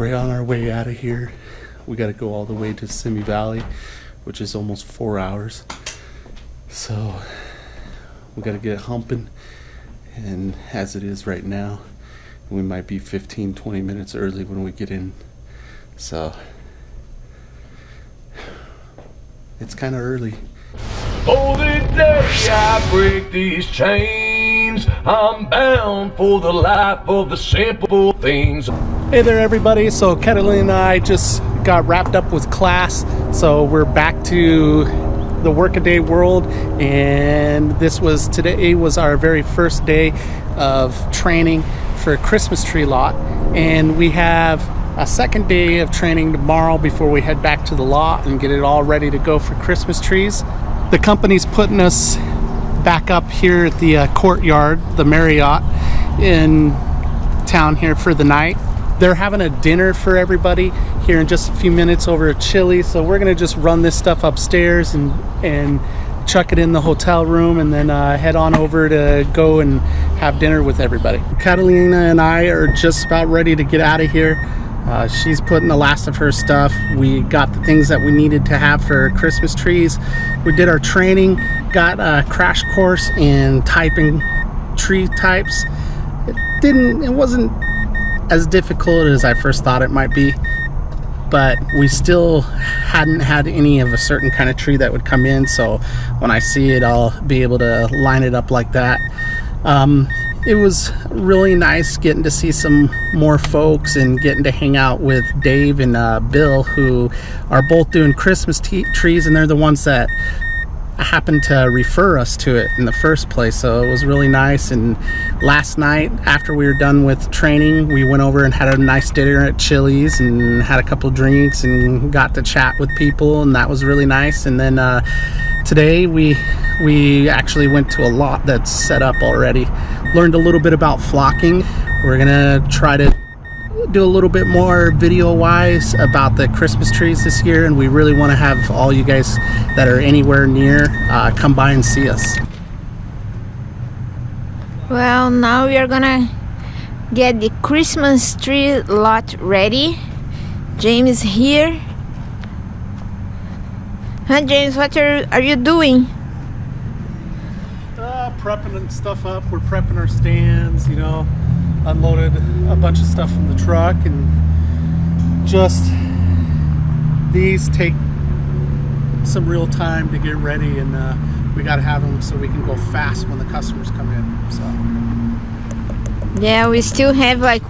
We're on our way out of here. We got to go all the way to Simi Valley, which is almost 4 hours. So we got to get humping. And as it is right now, we might be 15-20 minutes early when we get in. So it's kind of early. For the day I break these chains, I'm bound for the life of the simple things. Hey there everybody, so Catalina and I just got wrapped up with class, so we're back to the workaday world, and today was our very first day of training for a Christmas tree lot, and we have a second day of training tomorrow before we head back to the lot and get it all ready to go for Christmas trees. The company's putting us back up here at the courtyard, the Marriott in town here for the night. They're having a dinner for everybody here in just a few minutes over at Chili's, so we're gonna just run this stuff upstairs and chuck it in the hotel room, and then head on over to go and have dinner with everybody. Catalina and I are just about ready to get out of here. She's putting the last of her stuff. We got the things that we needed to have for Christmas trees. We did our training, got a crash course in typing tree types. It wasn't as difficult as I first thought it might be, but we still hadn't had any of a certain kind of tree that would come in, so when I see it, I'll be able to line it up like that. It was really nice getting to see some more folks and getting to hang out with Dave and Bill, who are both doing Christmas trees, and they're the ones that happened to refer us to it in the first place, so it was really nice. And last night after we were done with training, we went over and had a nice dinner at Chili's and had a couple drinks and got to chat with people, and that was really nice. And then today we actually went to a lot that's set up already, learned a little bit about flocking. We're gonna try to do a little bit more video wise about the Christmas trees this year, and we really want to have all you guys that are anywhere near come by and see us. Well, now we are gonna get the Christmas tree lot ready. James is here. Huh, James, what are you doing? Prepping stuff up. We're prepping our stands, you know, unloaded a bunch of stuff from the truck, and just these take some real time to get ready, and we got to have them so we can go fast when the customers come in. So yeah, we still have like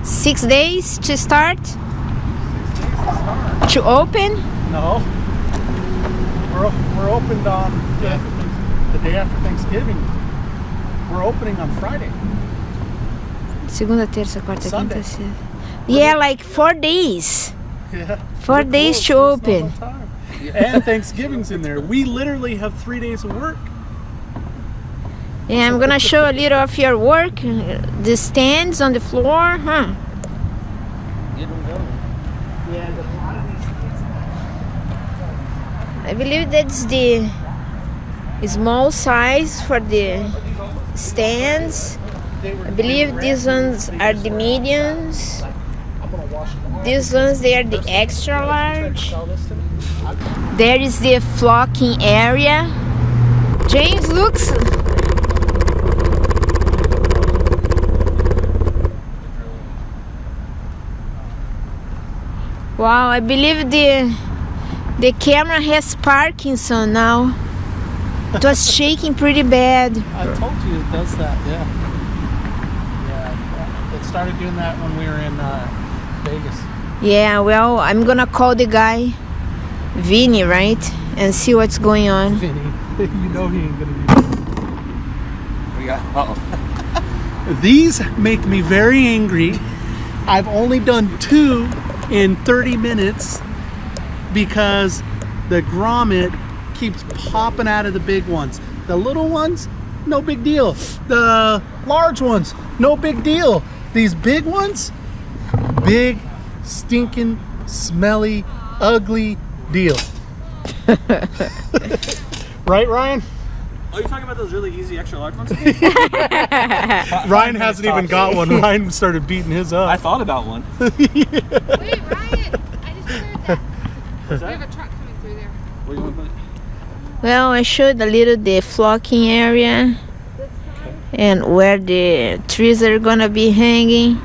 6 days to start? 6 days to start. To open? No, we're opened on the day after Thanksgiving. We're opening on Friday. Segunda, terça, quarta, Sunday. quinta, sexta. Yeah, like 4 days. Yeah. 4 days to open. And Thanksgiving's in there. We literally have 3 days of work. Yeah, I'm gonna show a little of your work. The stands on the floor, huh? I believe that's the small size for the stands. I believe these ones are the mediums. These ones, they are the extra large. There is the flocking area. James, looks. Wow, I believe the camera has Parkinson now. It was shaking pretty bad. I told you it does that, yeah. Yeah, it started doing that when we were in Vegas. Yeah, well, I'm gonna call the guy, Vinny, right? And see what's going on. Vinny, you know he ain't gonna do that. We got, uh-oh. These make me very angry. I've only done 2 in 30 minutes because the grommet keeps popping out of the big ones. The little ones, no big deal. The large ones, no big deal. These big ones, big, stinking, smelly, ugly deal. Right, Ryan? Oh, you're talking about those really easy extra large ones? Ryan hasn't even got one. Ryan started beating his up. I thought about one. Wait, Ryan, I just heard that. We What's that? have a truck coming through there. Where you want to put it? Well, I showed a little the flocking area and where the trees are gonna be hanging.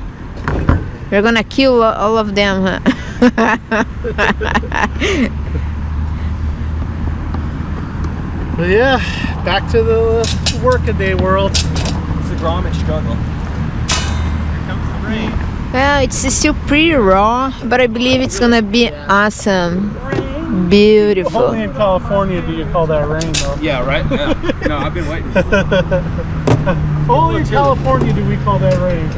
We're gonna kill all of them, huh? But yeah, back to the workaday world. It's the grommet struggle. Here comes the rain. Well, it's still pretty raw, but I believe it's gonna be awesome. Beautiful. Only in California do you call that rain, though. Yeah, right? Yeah. No, I've been waiting. Only in California do we call that rain.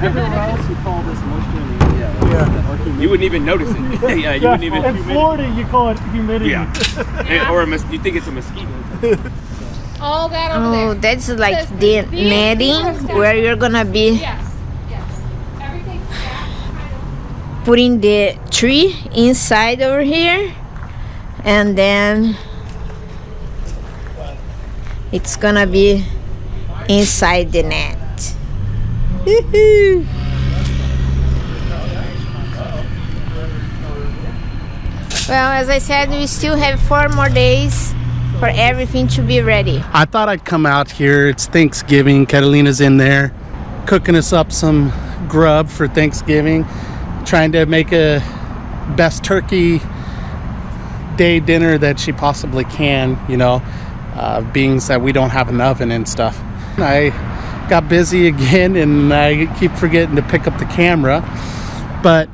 Everywhere else you call this moisture in the You wouldn't even notice it. Yeah, you wouldn't even. In Florida, you call it humidity. Yeah. Or you think it's a mosquito. All that over Oh, there. that's like Says the vehicle netting storage. where you're gonna be Yes. Everything's back. putting the tree inside over here, and then it's gonna be inside the net. Woohoo! Well, as I said, we still have 4 more days for everything to be ready. I thought I'd come out here. It's Thanksgiving. Catalina's in there cooking us up some grub for Thanksgiving, trying to make a best turkey day dinner that she possibly can, you know, being that we don't have an oven and stuff. I got busy again and I keep forgetting to pick up the camera, but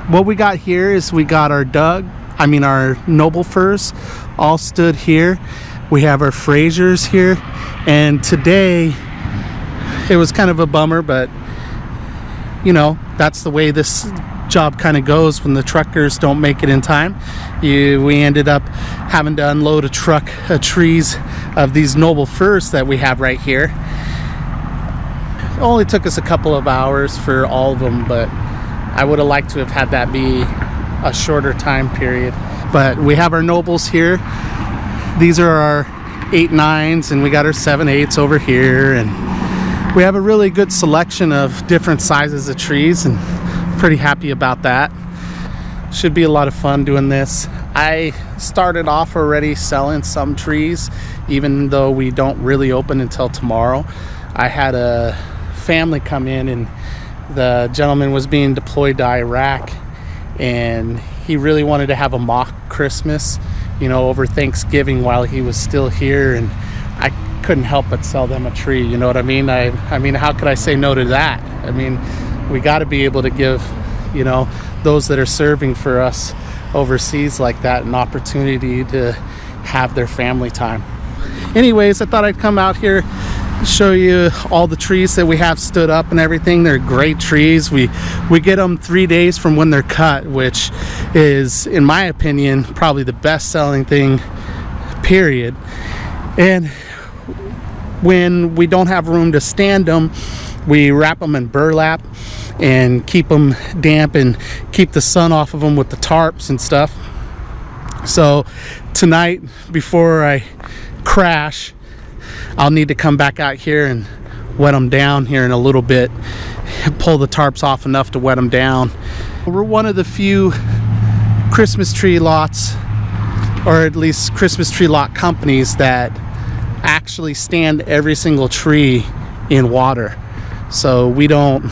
what we got here is we got our our noble firs all stood here. We have our Frasers here, and today it was kind of a bummer, but you know, that's the way this job kind of goes when the truckers don't make it in time. We ended up having to unload a truck of trees of these noble firs that we have right here. It only took us a couple of hours for all of them, but I would have liked to have had that be a shorter time period. But we have our nobles here. These are our 8/9s, and we got our 7/8s over here, and we have a really good selection of different sizes of trees, and pretty happy about that. Should be a lot of fun doing this. I started off already selling some trees, even though we don't really open until tomorrow. I had a family come in, and the gentleman was being deployed to Iraq, and he really wanted to have a mock Christmas, you know, over Thanksgiving while he was still here, and I couldn't help but sell them a tree, you know what I mean? I mean, how could I say no to that? I mean, we got to be able to give, you know, those that are serving for us overseas like that an opportunity to have their family time. Anyways, I thought I'd come out here, show you all the trees that we have stood up and everything. They're great trees. We get them 3 days from when they're cut, which is, in my opinion, probably the best selling thing, period. And when we don't have room to stand them, we wrap them in burlap and keep them damp and keep the sun off of them with the tarps and stuff. So tonight, before I crash, I'll need to come back out here and wet them down here in a little bit, pull the tarps off enough to wet them down. We're one of the few Christmas tree lots, or at least Christmas tree lot companies, that actually stand every single tree in water. So we don't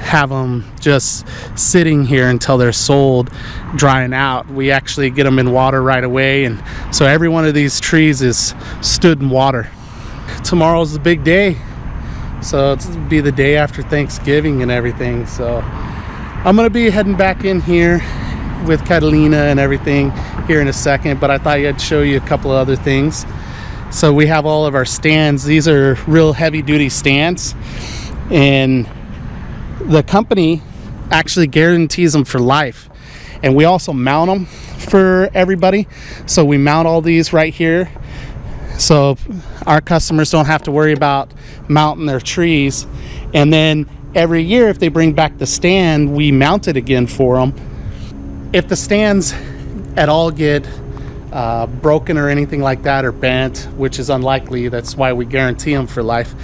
have them just sitting here until they're sold, drying out. We actually get them in water right away, and so every one of these trees is stood in water. Tomorrow's the big day, so it's be the day after Thanksgiving and everything. So I'm gonna be heading back in here with Catalina and everything here in a second, but I thought I'd show you a couple of other things. So we have all of our stands. These are real heavy duty stands, and the company actually guarantees them for life, and we also mount them for everybody. So we mount all these right here, so our customers don't have to worry about mounting their trees. And then every year, if they bring back the stand, we mount it again for them. If the stands at all get broken or anything like that, or bent, which is unlikely. That's why we guarantee them for life.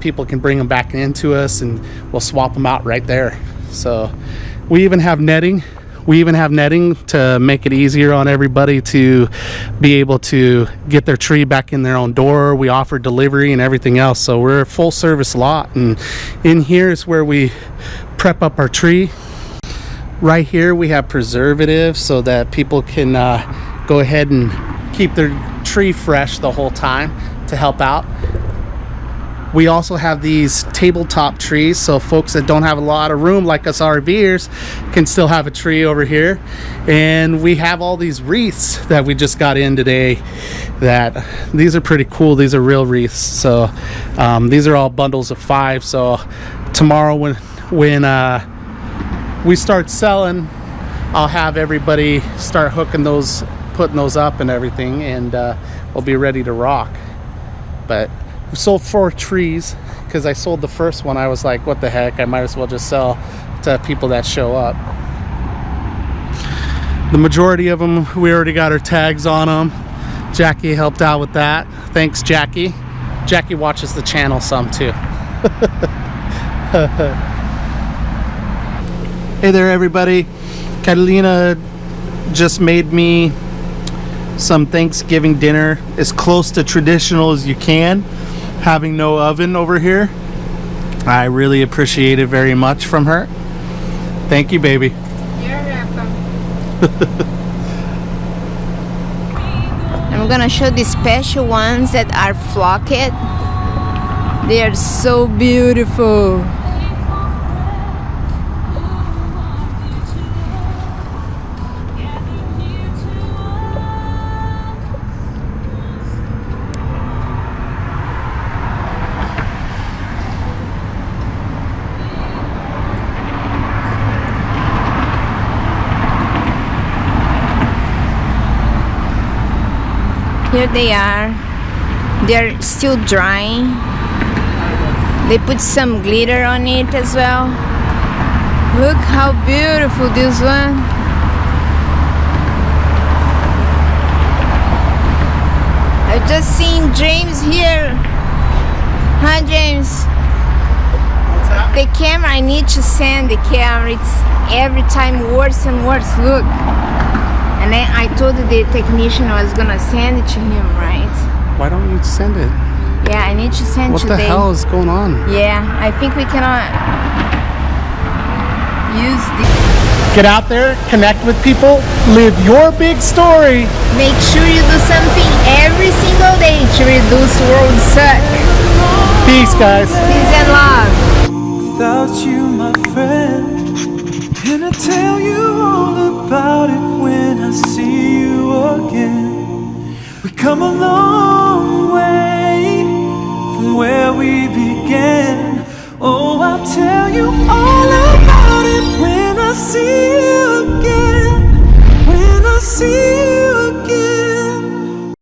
People can bring them back into us and we'll swap them out right there. So we even have netting. We even have netting to make it easier on everybody to be able to get their tree back in their own door. We offer delivery and everything else. So we're a full service lot. And in here is where we prep up our tree. Right here we have preservatives so that people can go ahead and keep their tree fresh the whole time to help out. We also have these tabletop trees, so folks that don't have a lot of room like us RVers can still have a tree over here. And we have all these wreaths that we just got in today. That these are pretty cool. These are real wreaths. So these are all bundles of 5. So tomorrow when we start selling, I'll have everybody start hooking those, putting those up and everything, and we'll be ready to rock. But we sold 4 trees because I sold the first one. I was like, what the heck, I might as well just sell to people that show up. The majority of them, we already got our tags on them. Jackie helped out with that. Thanks, Jackie. Jackie watches the channel some too. Hey there, everybody. Catalina just made me some Thanksgiving dinner as close to traditional as you can, having no oven over here. I really appreciate it very much from her. Thank you, baby. You're welcome. I'm gonna show the special ones that are flocked. They are so beautiful. Here they are. They're still drying. They put some glitter on it as well. Look how beautiful this one. I just seen James here. Hi, James. What's that? The camera, I need to send the camera. It's every time worse and worse. Look. And then I told the technician I was gonna send it to him, right? Why don't you send it? Yeah, I need to send What today. the hell is going on? Yeah, I think we cannot use the... Get out there, connect with people, live your big story. Make sure you do something every single day to reduce world suck. Peace, guys. Peace and love. Without you, my friend, and I tell you all about it when I see you again. We come a long way from where we began. Oh, I'll tell you all about it when I see